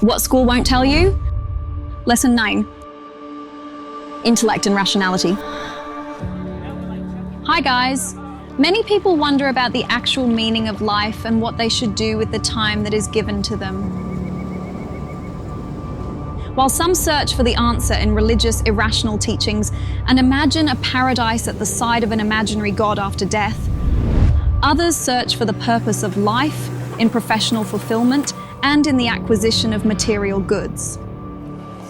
What school won't tell you? Lesson 9. Intellect and rationality. Hi guys. Many people wonder about the actual meaning of life and what they should do with the time that is given to them. While some search for the answer in religious, irrational teachings and imagine a paradise at the side of an imaginary God after death, others search for the purpose of life in professional fulfillment and in the acquisition of material goods.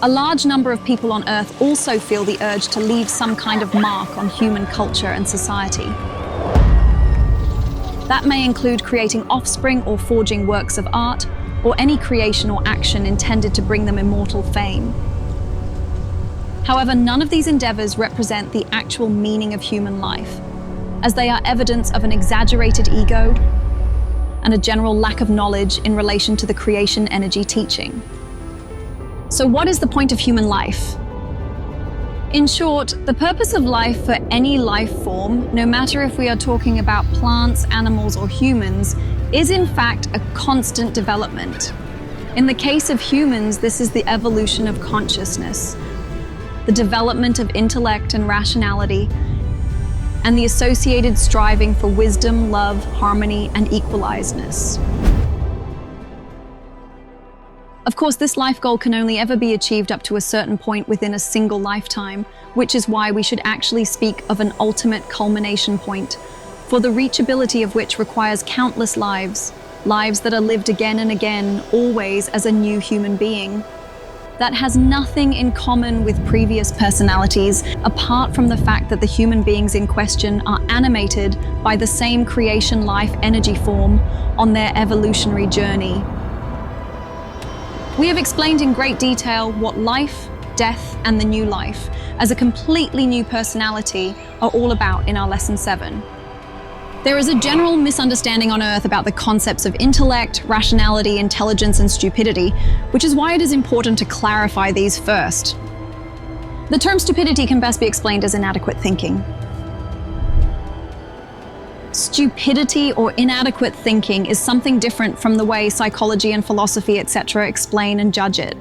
A large number of people on Earth also feel the urge to leave some kind of mark on human culture and society. That may include creating offspring or forging works of art, or any creation or action intended to bring them immortal fame. However, none of these endeavors represent the actual meaning of human life, as they are evidence of an exaggerated ego and a general lack of knowledge in relation to the creation energy teaching. So what is the point of human life? In short, the purpose of life for any life form, no matter if we are talking about plants, animals, or humans, is in fact a constant development. In the case of humans, this is the evolution of consciousness, the development of intellect and rationality, and the associated striving for wisdom, love, harmony, and equalizedness. Of course, this life goal can only ever be achieved up to a certain point within a single lifetime, which is why we should actually speak of an ultimate culmination point, for the reachability of which requires countless lives that are lived again and again, always as a new human being. That has nothing in common with previous personalities, apart from the fact that the human beings in question are animated by the same creation life energy form on their evolutionary journey. We have explained in great detail what life, death, and the new life, as a completely new personality, are all about in our Lesson 7. There is a general misunderstanding on Earth about the concepts of intellect, rationality, intelligence, and stupidity, which is why it is important to clarify these first. The term stupidity can best be explained as inadequate thinking. Stupidity or inadequate thinking is something different from the way psychology and philosophy, etc., explain and judge it,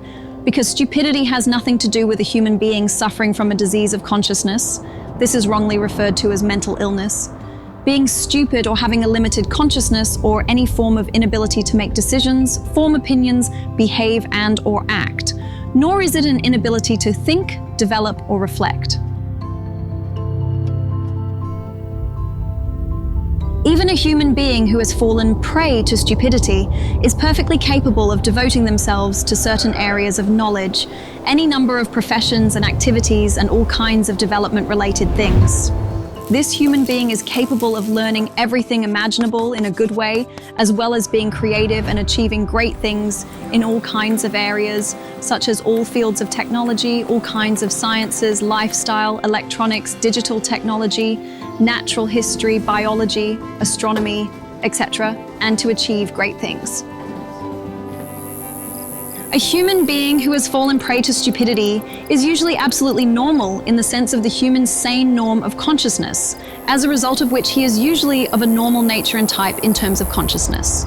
because stupidity has nothing to do with a human being suffering from a disease of consciousness. This is wrongly referred to as mental illness. Being stupid or having a limited consciousness or any form of inability to make decisions, form opinions, behave and/or act, nor is it an inability to think, develop, or reflect. Even a human being who has fallen prey to stupidity is perfectly capable of devoting themselves to certain areas of knowledge, any number of professions and activities, and all kinds of development-related things. This human being is capable of learning everything imaginable in a good way, as well as being creative and achieving great things in all kinds of areas, such as all fields of technology, all kinds of sciences, lifestyle, electronics, digital technology, natural history, biology, astronomy, etc., and to achieve great things. A human being who has fallen prey to stupidity is usually absolutely normal in the sense of the human sane norm of consciousness, as a result of which he is usually of a normal nature and type in terms of consciousness.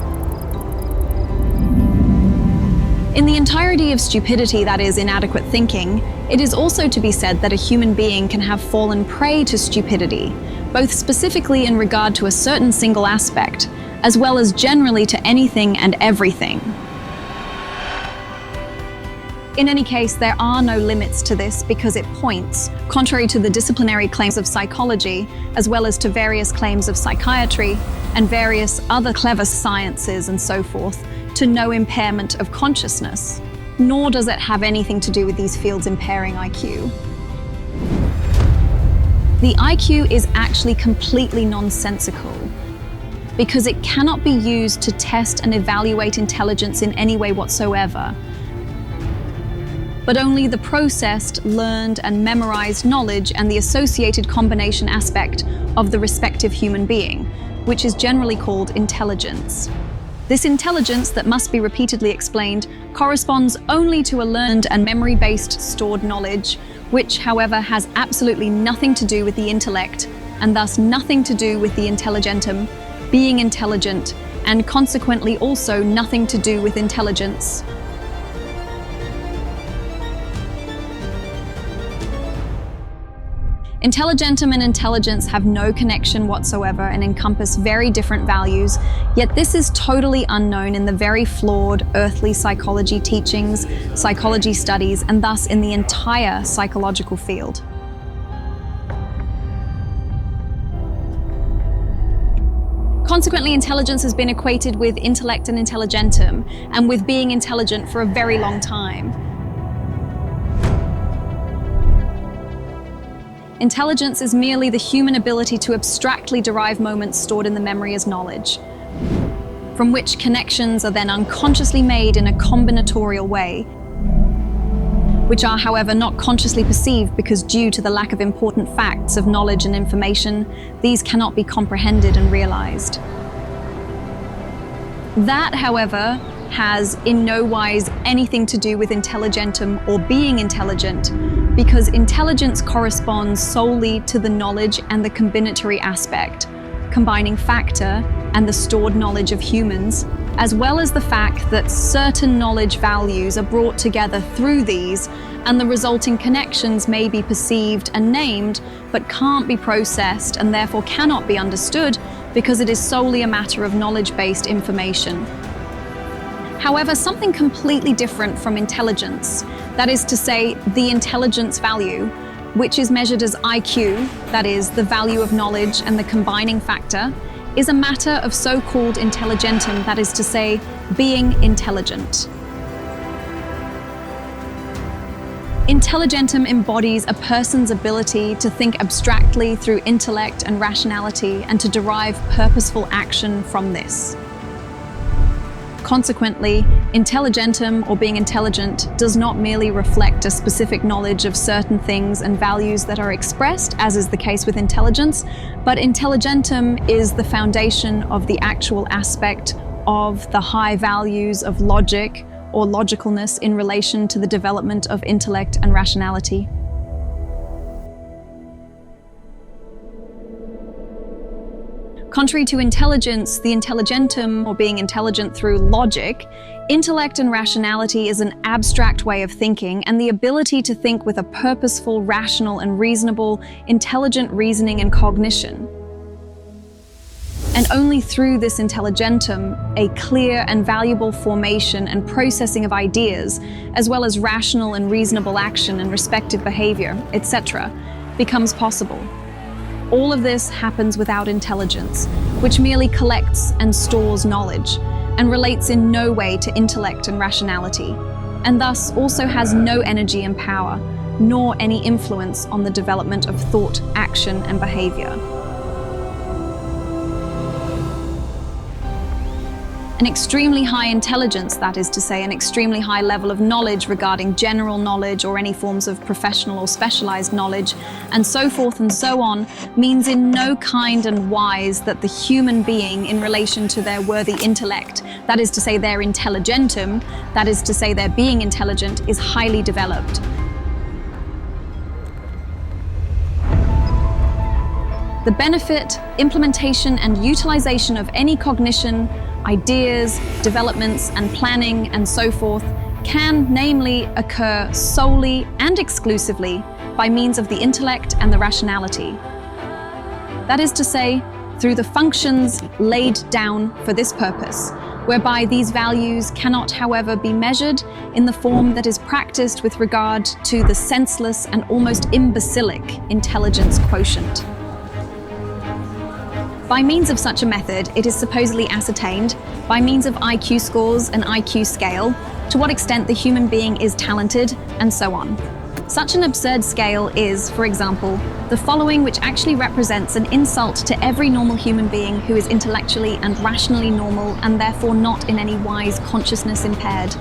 In the entirety of stupidity, that is, inadequate thinking, it is also to be said that a human being can have fallen prey to stupidity, both specifically in regard to a certain single aspect, as well as generally to anything and everything. In any case, there are no limits to this because it points, contrary to the disciplinary claims of psychology, as well as to various claims of psychiatry and various other clever sciences and so forth, to no impairment of consciousness, nor does it have anything to do with these fields impairing IQ. The IQ is actually completely nonsensical because it cannot be used to test and evaluate intelligence in any way whatsoever, but only the processed, learned, and memorized knowledge and the associated combination aspect of the respective human being, which is generally called intelligence. This intelligence that must be repeatedly explained corresponds only to a learned and memory-based stored knowledge, which, however, has absolutely nothing to do with the intellect, and thus nothing to do with the intelligentum, being intelligent, and consequently also nothing to do with intelligence. Intelligentum and intelligence have no connection whatsoever and encompass very different values, yet this is totally unknown in the very flawed earthly psychology teachings, psychology studies, and thus in the entire psychological field. Consequently, intelligence has been equated with intellect and intelligentum, and with being intelligent for a very long time. Intelligence is merely the human ability to abstractly derive moments stored in the memory as knowledge, from which connections are then unconsciously made in a combinatorial way, which are, however, not consciously perceived because due to the lack of important facts of knowledge and information, these cannot be comprehended and realized. That, however, has in no wise anything to do with intelligentum or being intelligent, because intelligence corresponds solely to the knowledge and the combinatory aspect, combining factor and the stored knowledge of humans, as well as the fact that certain knowledge values are brought together through these, and the resulting connections may be perceived and named, but can't be processed and therefore cannot be understood because it is solely a matter of knowledge-based information. However, something completely different from intelligence, that is to say, the intelligence value, which is measured as IQ, that is, the value of knowledge and the combining factor, is a matter of so-called intelligentum, that is to say, being intelligent. Intelligentum embodies a person's ability to think abstractly through intellect and rationality and to derive purposeful action from this. Consequently, intelligentum, or being intelligent, does not merely reflect a specific knowledge of certain things and values that are expressed, as is the case with intelligence, but intelligentum is the foundation of the actual aspect of the high values of logic or logicalness in relation to the development of intellect and rationality. Contrary to intelligence, the intelligentum, or being intelligent through logic, intellect and rationality is an abstract way of thinking, and the ability to think with a purposeful, rational, and reasonable, intelligent reasoning and cognition. And only through this intelligentum, a clear and valuable formation and processing of ideas, as well as rational and reasonable action and respective behavior, etc., becomes possible. All of this happens without intelligence, which merely collects and stores knowledge, and relates in no way to intellect and rationality, and thus also has no energy and power, nor any influence on the development of thought, action, and behavior. An extremely high intelligence, that is to say, an extremely high level of knowledge regarding general knowledge or any forms of professional or specialized knowledge, and so forth and so on, means in no kind and wise that the human being in relation to their worthy intellect, that is to say their intelligentum, that is to say their being intelligent, is highly developed. The benefit, implementation, and utilization of any cognition, ideas, developments, and planning, and so forth, can namely occur solely and exclusively by means of the intellect and the rationality. That is to say, through the functions laid down for this purpose, whereby these values cannot, however, be measured in the form that is practiced with regard to the senseless and almost imbecilic intelligence quotient. By means of such a method, it is supposedly ascertained, by means of IQ scores and IQ scale, to what extent the human being is talented, and so on. Such an absurd scale is, for example, the following, which actually represents an insult to every normal human being who is intellectually and rationally normal and therefore not in any wise consciousness impaired.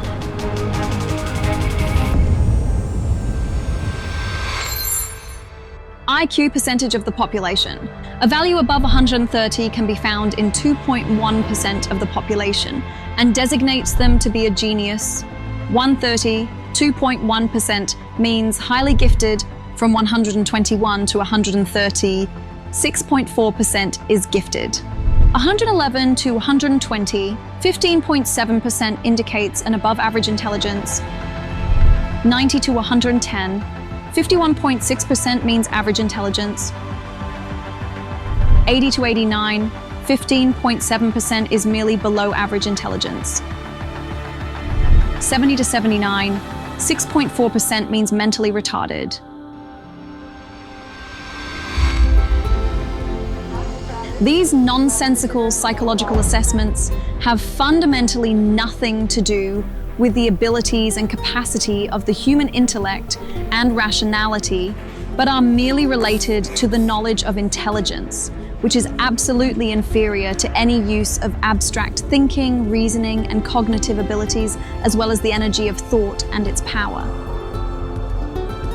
IQ percentage of the population. A value above 130 can be found in 2.1% of the population and designates them to be a genius. 130, 2.1% means highly gifted. From 121 to 130, 6.4% is gifted. 111 to 120, 15.7% indicates an above-average intelligence. 90 to 110, 51.6% means average intelligence. 80 to 89, 15.7% is merely below average intelligence. 70 to 79, 6.4% means mentally retarded. These nonsensical psychological assessments have fundamentally nothing to do with the abilities and capacity of the human intellect and rationality, but are merely related to the knowledge of intelligence, which is absolutely inferior to any use of abstract thinking, reasoning, and cognitive abilities, as well as the energy of thought and its power.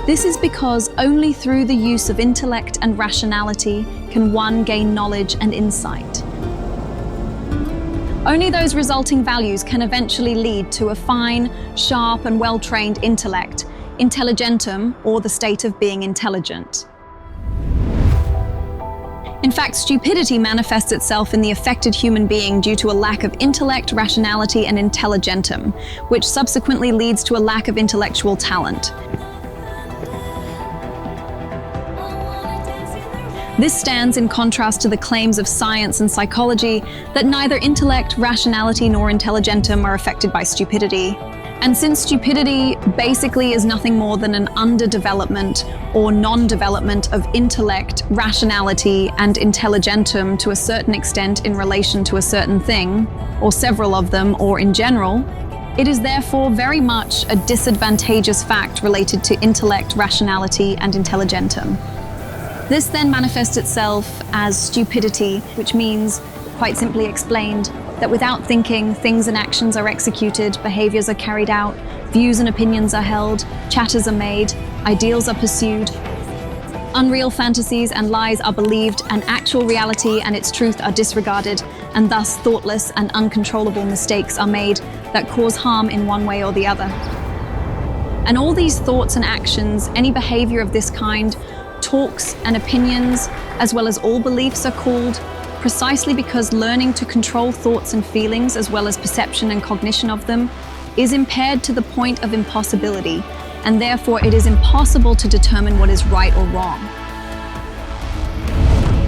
This is because only through the use of intellect and rationality can one gain knowledge and insight. Only those resulting values can eventually lead to a fine, sharp, and well-trained intellect, intelligentum, or the state of being intelligent. In fact, stupidity manifests itself in the affected human being due to a lack of intellect, rationality, and intelligentum, which subsequently leads to a lack of intellectual talent. This stands in contrast to the claims of science and psychology that neither intellect, rationality, nor intelligentum are affected by stupidity. And since stupidity basically is nothing more than an underdevelopment or non-development of intellect, rationality, and intelligentum to a certain extent in relation to a certain thing, or several of them, or in general, it is therefore very much a disadvantageous fact related to intellect, rationality, and intelligentum. This then manifests itself as stupidity, which means, quite simply explained, that without thinking, things and actions are executed, behaviors are carried out, views and opinions are held, chatters are made, ideals are pursued, unreal fantasies and lies are believed, and actual reality and its truth are disregarded, and thus thoughtless and uncontrollable mistakes are made that cause harm in one way or the other. And all these thoughts and actions, any behavior of this kind, talks and opinions, as well as all beliefs are called, precisely because learning to control thoughts and feelings, as well as perception and cognition of them, is impaired to the point of impossibility, and therefore it is impossible to determine what is right or wrong.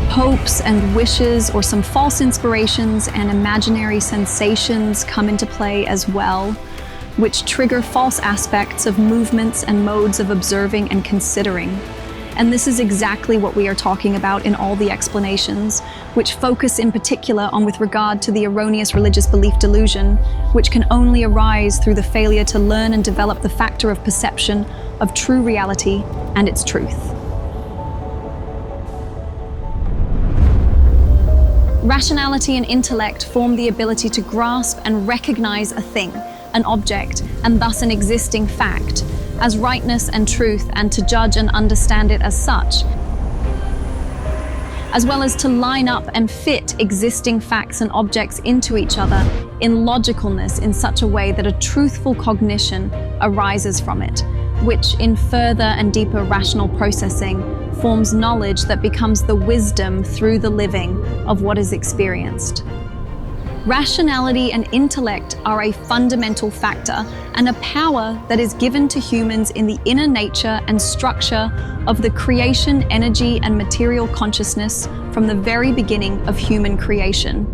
Hopes and wishes, or some false inspirations and imaginary sensations come into play as well, which trigger false aspects of movements and modes of observing and considering. And this is exactly what we are talking about in all the explanations, which focus in particular on with regard to the erroneous religious belief delusion, which can only arise through the failure to learn and develop the factor of perception of true reality and its truth. Rationality and intellect form the ability to grasp and recognize a thing, an object, and thus an existing fact, as rightness and truth, and to judge and understand it as such, as well as to line up and fit existing facts and objects into each other in logicalness in such a way that a truthful cognition arises from it, which in further and deeper rational processing forms knowledge that becomes the wisdom through the living of what is experienced. Rationality and intellect are a fundamental factor and a power that is given to humans in the inner nature and structure of the creation, energy, and material consciousness from the very beginning of human creation.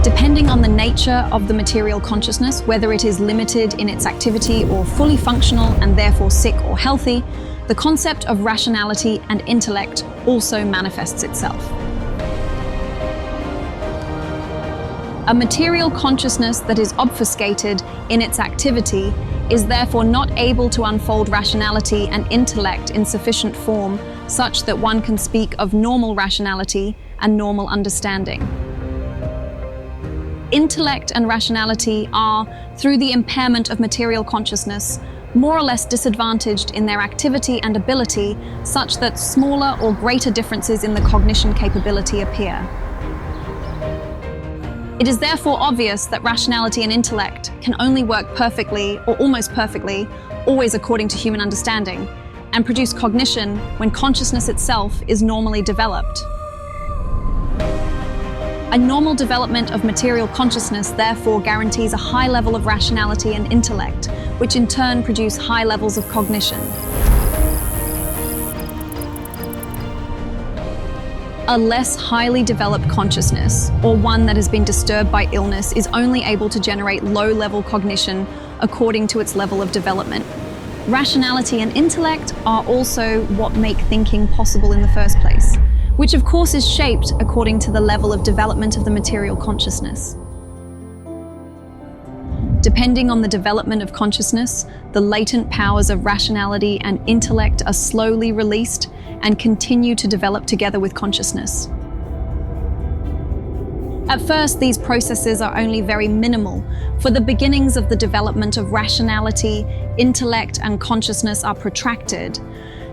Depending on the nature of the material consciousness, whether it is limited in its activity or fully functional and therefore sick or healthy, the concept of rationality and intellect also manifests itself. A material consciousness that is obfuscated in its activity is therefore not able to unfold rationality and intellect in sufficient form such that one can speak of normal rationality and normal understanding. Intellect and rationality are, through the impairment of material consciousness, more or less disadvantaged in their activity and ability such that smaller or greater differences in the cognition capability appear. It is therefore obvious that rationality and intellect can only work perfectly, or almost perfectly, always according to human understanding, and produce cognition when consciousness itself is normally developed. A normal development of material consciousness therefore guarantees a high level of rationality and intellect, which in turn produce high levels of cognition. A less highly developed consciousness, or one that has been disturbed by illness, is only able to generate low-level cognition according to its level of development. Rationality and intellect are also what make thinking possible in the first place, which of course is shaped according to the level of development of the material consciousness. Depending on the development of consciousness, the latent powers of rationality and intellect are slowly released and continue to develop together with consciousness. At first, these processes are only very minimal, for the beginnings of the development of rationality, intellect, and consciousness are protracted.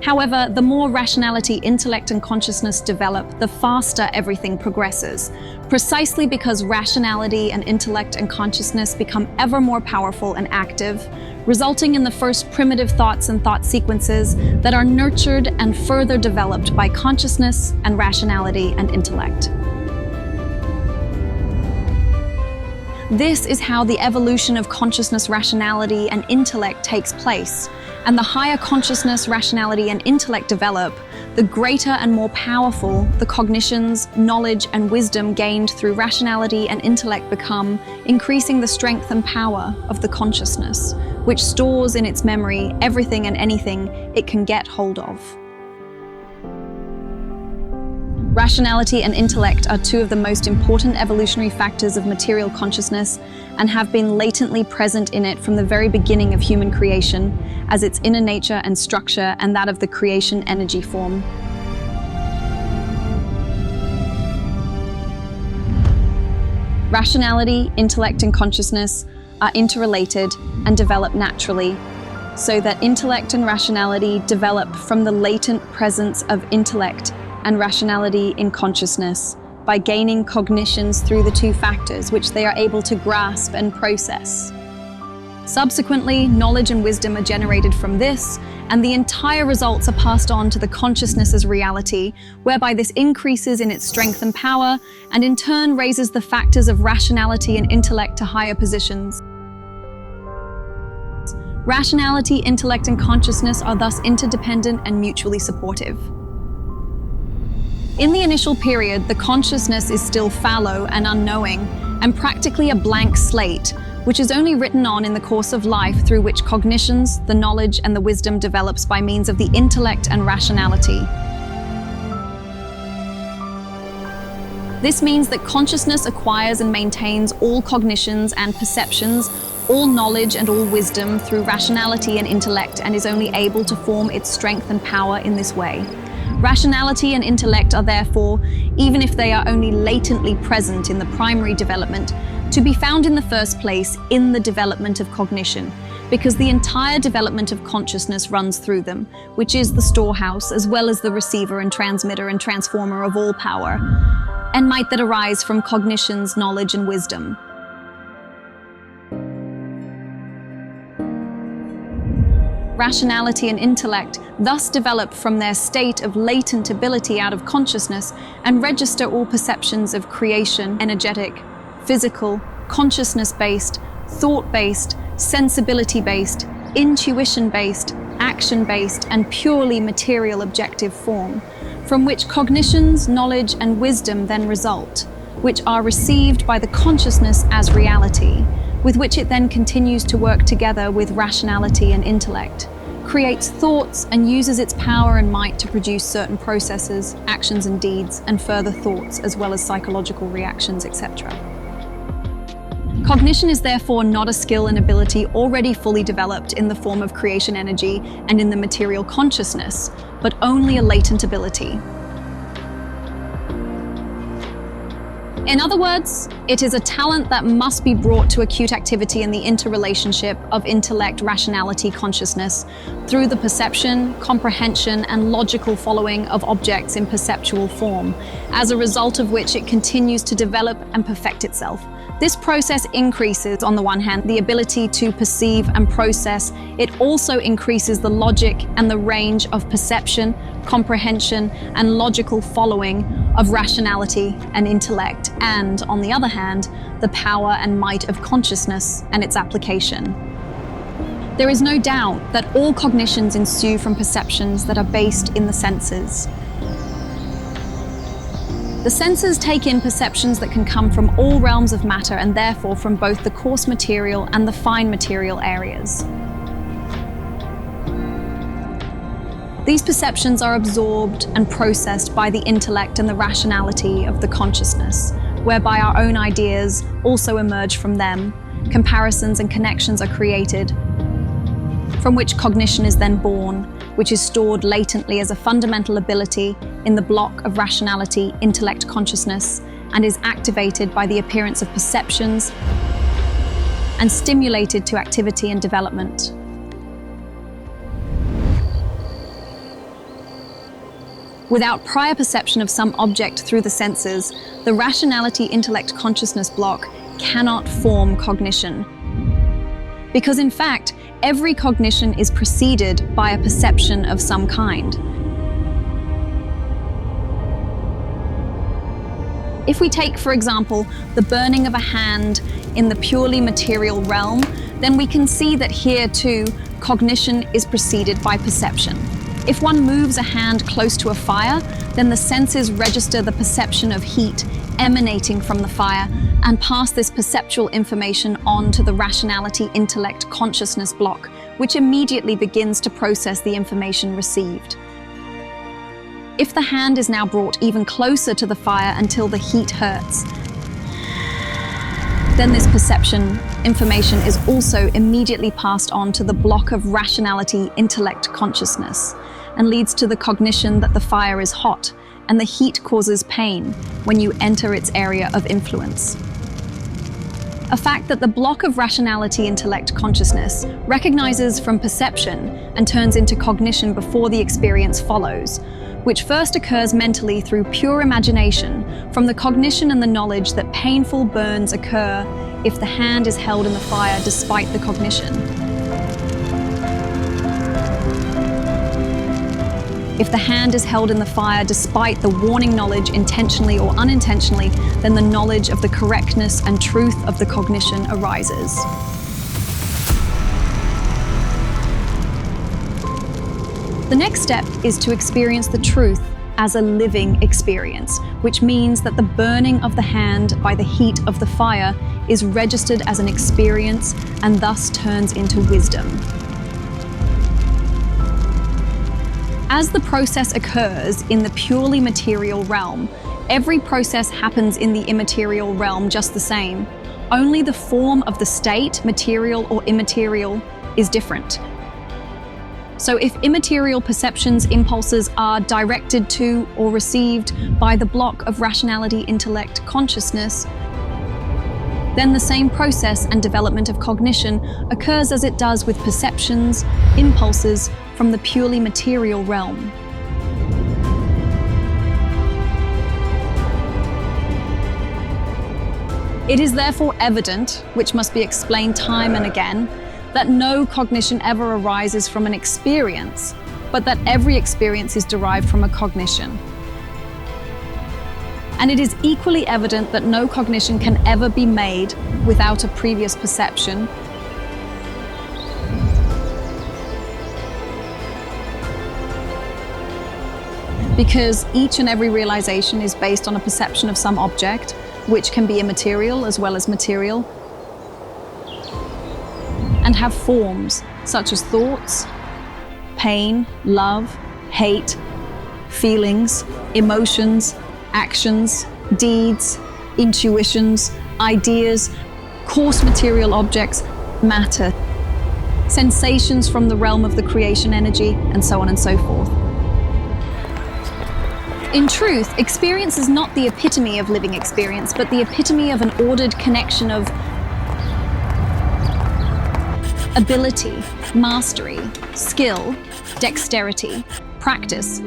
However, the more rationality, intellect, and consciousness develop, the faster everything progresses, precisely because rationality and intellect and consciousness become ever more powerful and active, resulting in the first primitive thoughts and thought sequences that are nurtured and further developed by consciousness and rationality and intellect. This is how the evolution of consciousness, rationality, and intellect takes place. And the higher consciousness, rationality, and intellect develop, the greater and more powerful the cognitions, knowledge, and wisdom gained through rationality and intellect become, increasing the strength and power of the consciousness, which stores in its memory everything and anything it can get hold of. Rationality and intellect are two of the most important evolutionary factors of material consciousness and have been latently present in it from the very beginning of human creation, as its inner nature and structure and that of the creation energy form. Rationality, intellect, and consciousness are interrelated and develop naturally, so that intellect and rationality develop from the latent presence of intellect and rationality in consciousness by gaining cognitions through the two factors which they are able to grasp and process. Subsequently, knowledge and wisdom are generated from this, and the entire results are passed on to the consciousness as reality, whereby this increases in its strength and power, and in turn raises the factors of rationality and intellect to higher positions. Rationality, intellect, and consciousness are thus interdependent and mutually supportive. In the initial period, the consciousness is still fallow and unknowing, and practically a blank slate, which is only written on in the course of life, through which cognitions, the knowledge, and the wisdom develops by means of the intellect and rationality. This means that consciousness acquires and maintains all cognitions and perceptions, all knowledge and all wisdom through rationality and intellect, and is only able to form its strength and power in this way. Rationality and intellect are therefore, even if they are only latently present in the primary development, to be found in the first place in the development of cognition, because the entire development of consciousness runs through them, which is the storehouse as well as the receiver and transmitter and transformer of all power, and might that arise from cognitions, knowledge, and wisdom. Rationality and intellect thus develop from their state of latent ability out of consciousness and register all perceptions of creation, energetic, physical, consciousness-based, thought-based, sensibility-based, intuition-based, action-based, and purely material objective form, from which cognitions, knowledge, and wisdom then result, which are received by the consciousness as reality, with which it then continues to work together with rationality and intellect, creates thoughts, and uses its power and might to produce certain processes, actions and deeds, and further thoughts, as well as psychological reactions, etc. Cognition is therefore not a skill and ability already fully developed in the form of creation energy and in the material consciousness, but only a latent ability. In other words, it is a talent that must be brought to acute activity in the interrelationship of intellect, rationality, consciousness, through the perception, comprehension, and logical following of objects in perceptual form, as a result of which it continues to develop and perfect itself. This process increases, on the one hand, the ability to perceive and process. It also increases the logic and the range of perception, comprehension, and logical following of rationality and intellect, and, on the other hand, the power and might of consciousness and its application. There is no doubt that all cognitions ensue from perceptions that are based in the senses. The senses take in perceptions that can come from all realms of matter and therefore from both the coarse material and the fine material areas. These perceptions are absorbed and processed by the intellect and the rationality of the consciousness, whereby our own ideas also emerge from them. Comparisons and connections are created, from which cognition is then born, which is stored latently as a fundamental ability in the block of rationality, intellect, consciousness, and is activated by the appearance of perceptions and stimulated to activity and development. Without prior perception of some object through the senses, the rationality, intellect, consciousness block cannot form cognition. Because in fact, every cognition is preceded by a perception of some kind. If we take, for example, the burning of a hand in the purely material realm, then we can see that here too, cognition is preceded by perception. If one moves a hand close to a fire, then the senses register the perception of heat emanating from the fire and pass this perceptual information on to the rationality, intellect, consciousness block, which immediately begins to process the information received. If the hand is now brought even closer to the fire until the heat hurts, then this perception information is also immediately passed on to the block of rationality, intellect, consciousness, and leads to the cognition that the fire is hot and the heat causes pain when you enter its area of influence. A fact that the block of rationality, intellect, consciousness recognizes from perception and turns into cognition before the experience follows, which first occurs mentally through pure imagination from the cognition and the knowledge that painful burns occur if the hand is held in the fire despite the cognition. If the hand is held in the fire despite the warning knowledge intentionally or unintentionally, then the knowledge of the correctness and truth of the cognition arises. The next step is to experience the truth as a living experience, which means that the burning of the hand by the heat of the fire is registered as an experience and thus turns into wisdom. As the process occurs in the purely material realm, every process happens in the immaterial realm just the same. Only the form of the state, material or immaterial, is different. So if immaterial perceptions, impulses are directed to or received by the block of rationality, intellect, consciousness, then the same process and development of cognition occurs as it does with perceptions, impulses from the purely material realm. It is therefore evident, which must be explained time and again, that no cognition ever arises from an experience, but that every experience is derived from a cognition. And it is equally evident that no cognition can ever be made without a previous perception, because each and every realization is based on a perception of some object, which can be immaterial as well as material, and have forms such as thoughts, pain, love, hate, feelings, emotions, actions, deeds, intuitions, ideas, coarse material objects, matter, sensations from the realm of the creation energy, and so on and so forth. In truth, experience is not the epitome of living experience, but the epitome of an ordered connection of ability, mastery, skill, dexterity, practice,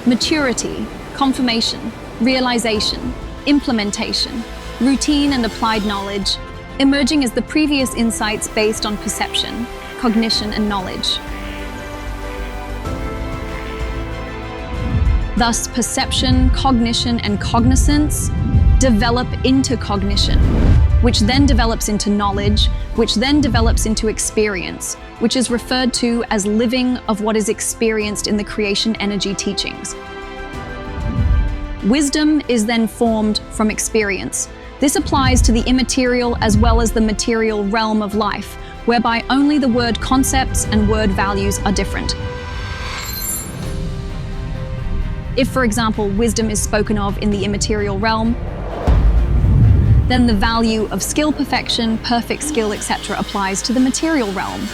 maturity, confirmation, realization, implementation, routine and applied knowledge, emerging as the previous insights based on perception, cognition, and knowledge. Thus, perception, cognition, and cognizance develop into cognition, which then develops into knowledge, which then develops into experience, which is referred to as living of what is experienced in the creation energy teachings. Wisdom is then formed from experience. This applies to the immaterial as well as the material realm of life, whereby only the word concepts and word values are different. If, for example, wisdom is spoken of in the immaterial realm, then the value of skill perfection, perfect skill, etc. applies to the material realm.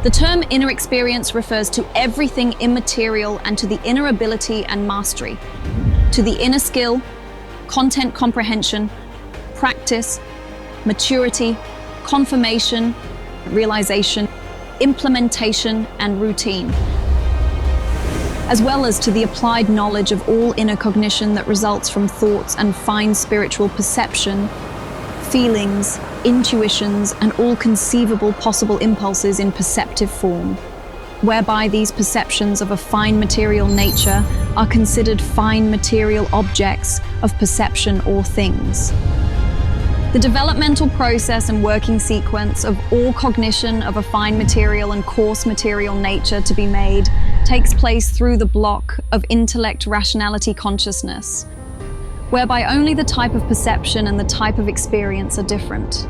The term inner experience refers to everything immaterial and to the inner ability and mastery, to the inner skill, content comprehension, practice, maturity, confirmation, realization, implementation, and routine, as well as to the applied knowledge of all inner cognition that results from thoughts and fine spiritual perception, feelings, intuitions, and all conceivable possible impulses in perceptive form, whereby these perceptions of a fine material nature are considered fine material objects of perception or things. The developmental process and working sequence of all cognition of a fine material and coarse material nature to be made takes place through the block of intellect, rationality, consciousness, whereby only the type of perception and the type of experience are different.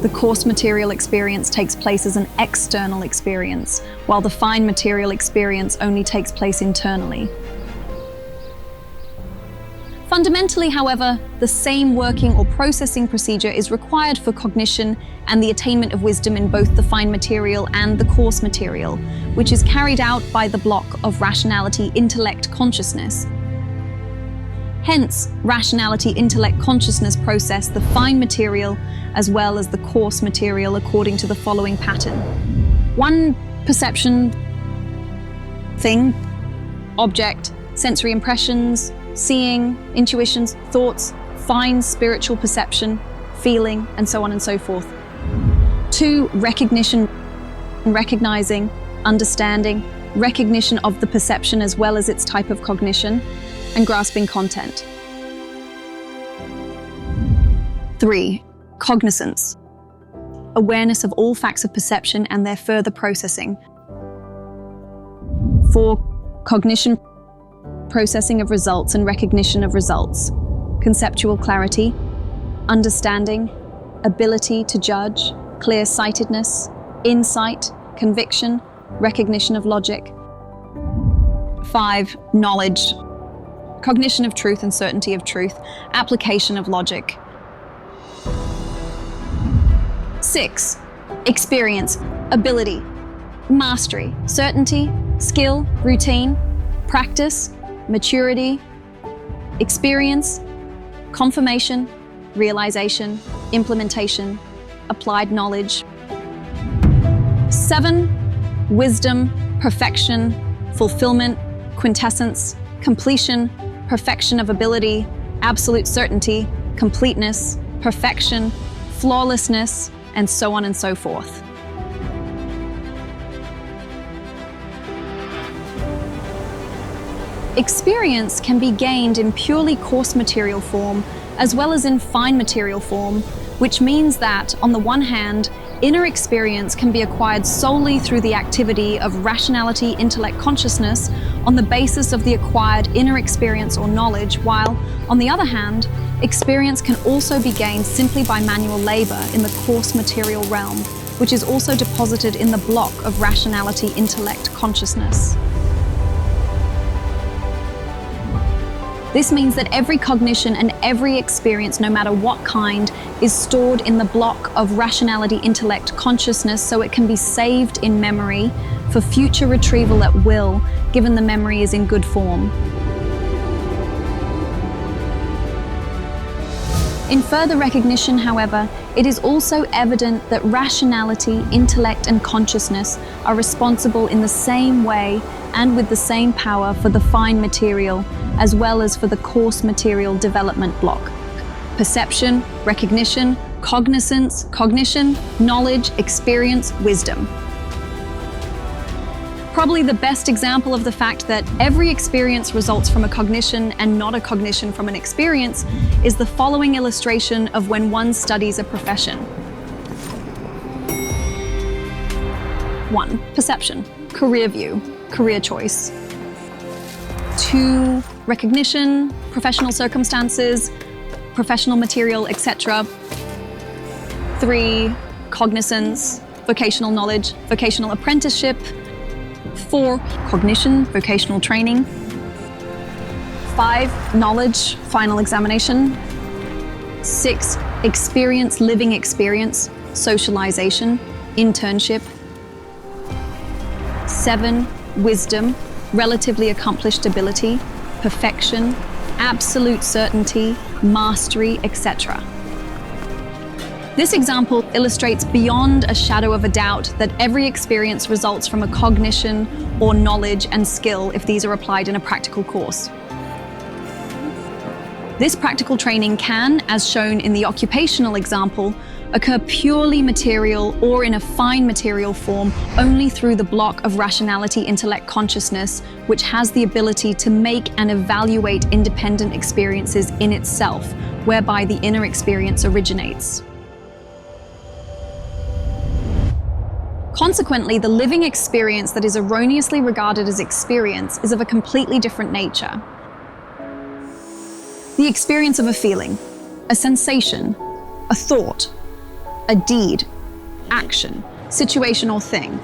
The coarse material experience takes place as an external experience, while the fine material experience only takes place internally. Fundamentally, however, the same working or processing procedure is required for cognition and the attainment of wisdom in both the fine material and the coarse material, which is carried out by the block of rationality, intellect, consciousness. Hence, rationality, intellect, consciousness process the fine material as well as the coarse material according to the following pattern. 1. Perception, thing, object, sensory impressions, seeing, intuitions, thoughts, fine spiritual perception, feeling, and so on and so forth. 2. Recognition, recognizing, understanding, recognition of the perception as well as its type of cognition, and grasping content. 3. Cognizance, awareness of all facts of perception and their further processing. 4. Cognition, processing of results and recognition of results. Conceptual clarity, understanding, ability to judge, clear-sightedness, insight, conviction, recognition of logic. 5. Knowledge, cognition of truth and certainty of truth, application of logic. 6. Experience, ability, mastery, certainty, skill, routine, practice, maturity, experience, confirmation, realization, implementation, applied knowledge. 7. Wisdom, perfection, fulfillment, quintessence, completion, perfection of ability, absolute certainty, completeness, perfection, flawlessness, and so on and so forth. Experience can be gained in purely coarse material form as well as in fine material form, which means that, on the one hand, inner experience can be acquired solely through the activity of rationality, intellect, consciousness on the basis of the acquired inner experience or knowledge, while, on the other hand, experience can also be gained simply by manual labor in the coarse material realm, which is also deposited in the block of rationality, intellect, consciousness. This means that every cognition and every experience, no matter what kind, is stored in the block of rationality, intellect, consciousness, so it can be saved in memory for future retrieval at will, given the memory is in good form. In further recognition, however, it is also evident that rationality, intellect, and consciousness are responsible in the same way and with the same power for the fine material, as well as for the coarse material development block. Perception, recognition, cognizance, cognition, knowledge, experience, wisdom. Probably the best example of the fact that every experience results from a cognition and not a cognition from an experience is the following illustration of when one studies a profession. 1. Perception, career view, career choice. 2. Recognition, professional circumstances, professional material, etc. 3. Cognizance, vocational knowledge, vocational apprenticeship. 4. Cognition, vocational training. 5. Knowledge, final examination. 6. Experience, living experience, socialization, internship. 7. Wisdom, relatively accomplished ability, perfection, absolute certainty, mastery, etc. This example illustrates beyond a shadow of a doubt that every experience results from a cognition or knowledge and skill if these are applied in a practical course. This practical training can, as shown in the occupational example, occur purely material or in a fine material form only through the block of rationality, intellect, consciousness, which has the ability to make and evaluate independent experiences in itself, whereby the inner experience originates. Consequently, the living experience that is erroneously regarded as experience is of a completely different nature. The experience of a feeling, a sensation, a thought, a deed, action, situation or thing,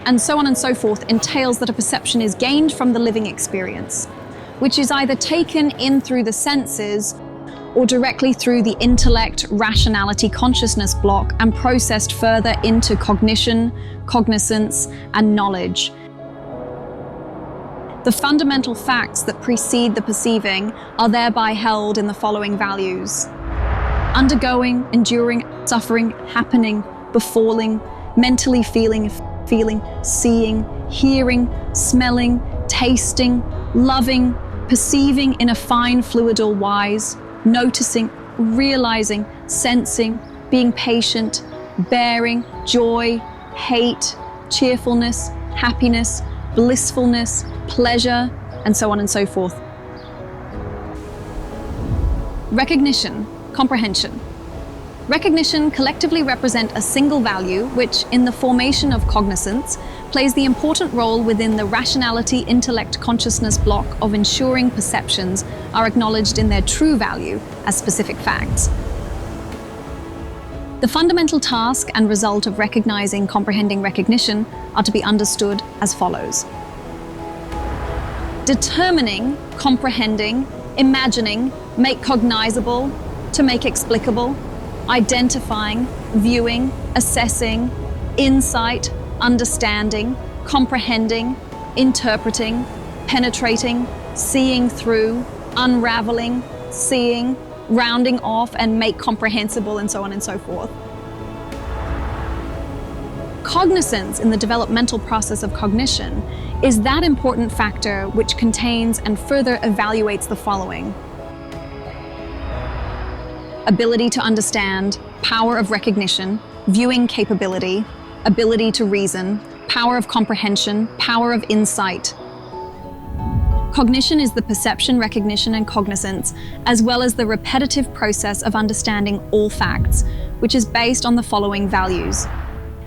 and so on and so forth entails that a perception is gained from the living experience, which is either taken in through the senses or directly through the intellect, rationality, consciousness block and processed further into cognition, cognizance, and knowledge. The fundamental facts that precede the perceiving are thereby held in the following values: undergoing, enduring, suffering, happening, befalling, mentally feeling, seeing, hearing, smelling, tasting, loving, perceiving in a fine fluidal wise, noticing, realizing, sensing, being patient, bearing, joy, hate, cheerfulness, happiness, blissfulness, pleasure, and so on and so forth. Recognition, comprehension. Recognition collectively represent a single value which, in the formation of cognizance, plays the important role within the rationality, intellect, consciousness block of ensuring perceptions are acknowledged in their true value as specific facts. The fundamental task and result of recognizing, comprehending recognition are to be understood as follows: determining, comprehending, imagining, make cognizable, to make explicable, identifying, viewing, assessing, insight, understanding, comprehending, interpreting, penetrating, seeing through, unraveling, seeing, rounding off and make comprehensible, and so on and so forth. Cognizance in the developmental process of cognition is that important factor which contains and further evaluates the following: ability to understand, power of recognition, viewing capability, ability to reason, power of comprehension, power of insight. Cognition is the perception, recognition, and cognizance, as well as the repetitive process of understanding all facts, which is based on the following values: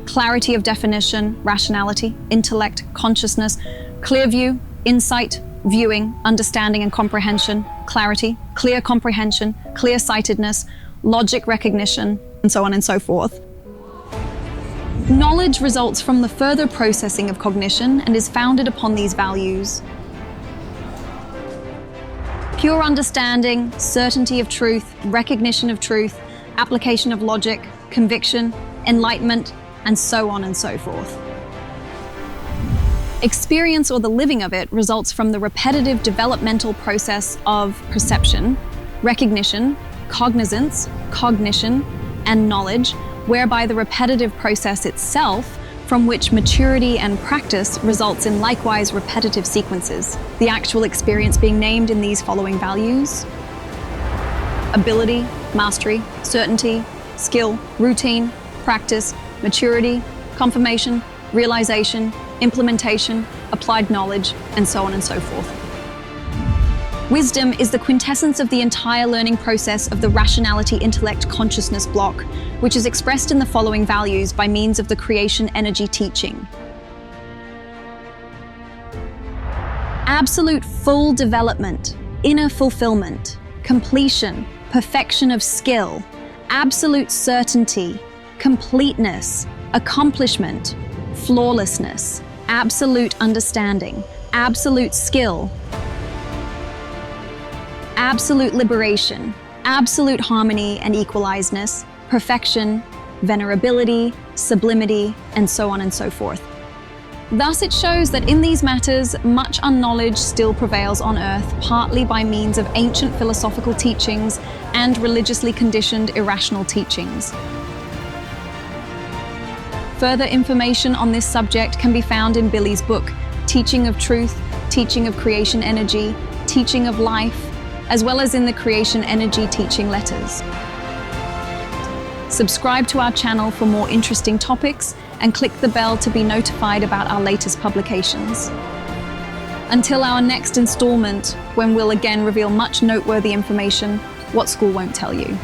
clarity of definition, rationality, intellect, consciousness, clear view, insight, viewing, understanding and comprehension, clarity, clear comprehension, clear-sightedness, logic recognition, and so on and so forth. Knowledge results from the further processing of cognition and is founded upon these values: pure understanding, certainty of truth, recognition of truth, application of logic, conviction, enlightenment, and so on and so forth. Experience, or the living of it, results from the repetitive developmental process of perception, recognition, cognizance, cognition, and knowledge, whereby the repetitive process itself, from which maturity and practice results in likewise repetitive sequences. The actual experience being named in these following values: ability, mastery, certainty, skill, routine, practice, maturity, confirmation, realization, implementation, applied knowledge, and so on and so forth. Wisdom is the quintessence of the entire learning process of the rationality intellect consciousness block, which is expressed in the following values by means of the creation energy teaching. Absolute full development, inner fulfillment, completion, perfection of skill, absolute certainty, completeness, accomplishment, flawlessness, absolute understanding, absolute skill, absolute liberation, absolute harmony and equalizedness, perfection, venerability, sublimity, and so on and so forth. Thus it shows that in these matters, much unknowledge still prevails on earth, partly by means of ancient philosophical teachings and religiously conditioned irrational teachings. Further information on this subject can be found in Billy's book, Teaching of Truth, Teaching of Creation Energy, Teaching of Life, as well as in the Creation Energy Teaching Letters. Subscribe to our channel for more interesting topics and click the bell to be notified about our latest publications. Until our next installment, when we'll again reveal much noteworthy information, What School Won't Tell You.